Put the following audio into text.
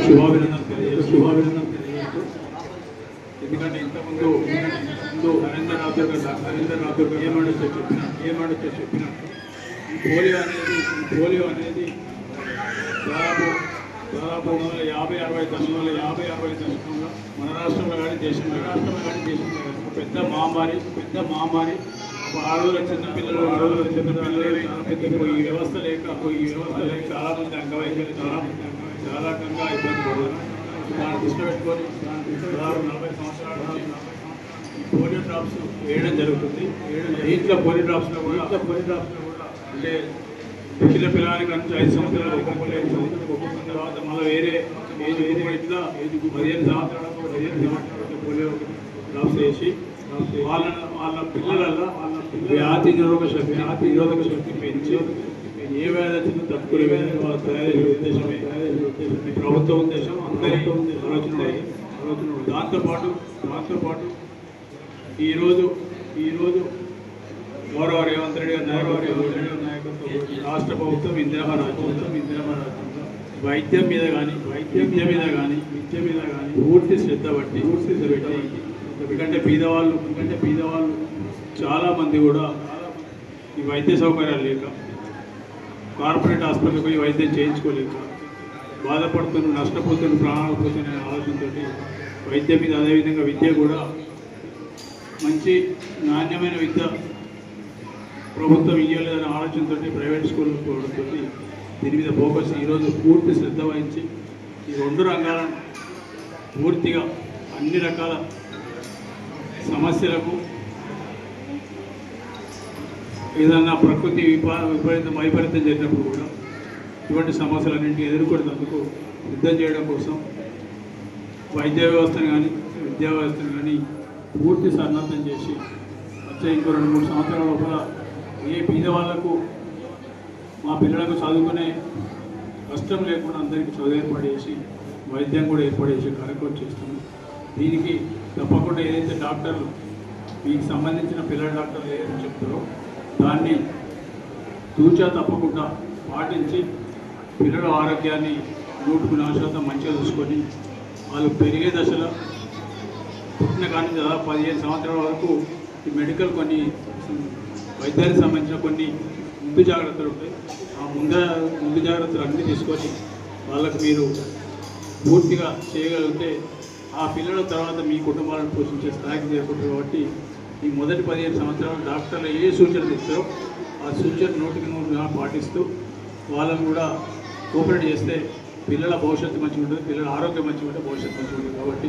శుభాభినందన తెలియజేస్తూ ఎందుకంటే ఇంతకుముందు నరేంద్ర రాథోడ్ ఏమాడితే చెప్పిన ఈ పోలియో అనేది దాదాపు 50-60 దశకంలో మన రాష్ట్రంలో కానీ దేశంలో పెద్ద మహమ్మారి ఆడవాళ్ళ చిన్నపిల్లలు ఈ వ్యవస్థ లేక చాలామంది అంగవైకల్యం చాలా రకంగా ఇబ్బంది పడుతున్నారు. దాన్ని దృష్టి పెట్టుకొని 40 సంవత్సరాల నుంచి పోలియో డ్రాప్స్ వేయడం జరుగుతుంది. దీంట్లో పోలియో డ్రాప్స్లో కూడా అంటే పిల్లలకి నుంచి 5 సంవత్సరాలు ఒక్కొక్క తర్వాత మళ్ళీ వేరే ఏజ్ ఇట్లా 15 సంవత్సరాలకు పోలియో డ్రాప్స్ వేసి వాళ్ళ పిల్లలలో వ్యాధి నిరోధక శక్తి పెంచి ఏ వ్యాధి వచ్చిందో తట్టుకునే విధంగా వాళ్ళ తయారీ ఉద్దేశమే ఈ ప్రభుత్వ ఉద్దేశం, అందరి ఆలోచన. దాంతోపాటు ఈరోజు గౌరవ రేవంత్ రెడ్డి గారి నాయకత్వం రాష్ట్ర ప్రభుత్వం ఇందిరమ్మ రాజ్యంలో వైద్యం మీద కానీ విద్య మీద కానీ పూర్తి శ్రద్ధ పెట్టి ఎందుకంటే పేదవాళ్ళు చాలామంది కూడా ఈ వైద్య సౌకర్యాలు లేక కార్పొరేట్ హాస్పిటల్కి పోయి వైద్యం చేయించుకోలేక బాధపడుతున్న నష్టపోతున్న ప్రాణాలు పోతున్న ఆలోచనతో వైద్యం మీద అదేవిధంగా విద్య కూడా మంచి నాణ్యమైన విద్య ప్రభుత్వం ఇవ్వలేదనే ఆలోచనతో ప్రైవేట్ స్కూళ్ళకు పోవడంతో దీని మీద ఫోకస్ ఈరోజు పూర్తి శ్రద్ధ వహించి ఈ 2 రంగాలను పూర్తిగా అన్ని రకాల సమస్యలకు ఏదన్నా ప్రకృతి వైపరీత్యం జరిగినప్పుడు కూడా ఇటువంటి సమస్యలన్నింటినీ ఎదుర్కొనేందుకు సిద్ధం చేయడం కోసం వైద్య వ్యవస్థను కానీ విద్యా వ్యవస్థను కానీ పూర్తి సన్నద్ధం చేసి వచ్చే ఇంకో 2-3 సంవత్సరాల లోపల ఏ పేదవాళ్లకు మా పిల్లలకు చదువుకునే కష్టం లేకుండా అందరికీ చదువు ఏర్పాటు చేసి వైద్యం కూడా ఏర్పాటు చేసే కార్యక్రమం చేస్తున్నాం. దీనికి తప్పకుండా ఏదైతే డాక్టర్లు మీకు సంబంధించిన పిల్లల డాక్టర్లు ఏదైతే చెప్తారో దాన్ని తూచా తప్పకుండా పాటించి పిల్లల ఆరోగ్యాన్ని 100% మంచిగా చూసుకొని వాళ్ళు పెరిగే దశలో పుట్టిన కానీ దాదాపు 15 సంవత్సరాల వరకు ఈ మెడికల్ కొన్ని వైద్యానికి సంబంధించిన కొన్ని ముందు జాగ్రత్తలు ఉంటాయి. ఆ ముందు జాగ్రత్తలు అన్నీ తీసుకొని వాళ్ళకు మీరు పూర్తిగా చేయగలిగితే ఆ పిల్లల తర్వాత మీ కుటుంబాలను పోషించే స్థాయికి చేరుకుంటారు. కాబట్టి ఈ మొదటి 15 సంవత్సరాలు డాక్టర్లు ఏ సూచనలు ఇస్తారో ఆ సూచన 100% పాటిస్తూ వాళ్ళని కూడా కోఆపరేట్ చేస్తే పిల్లల భవిష్యత్తు మంచిగా ఉంటుంది, పిల్లల ఆరోగ్యం మంచిగా ఉంటే భవిష్యత్తు మంచిగా ఉంటుంది. కాబట్టి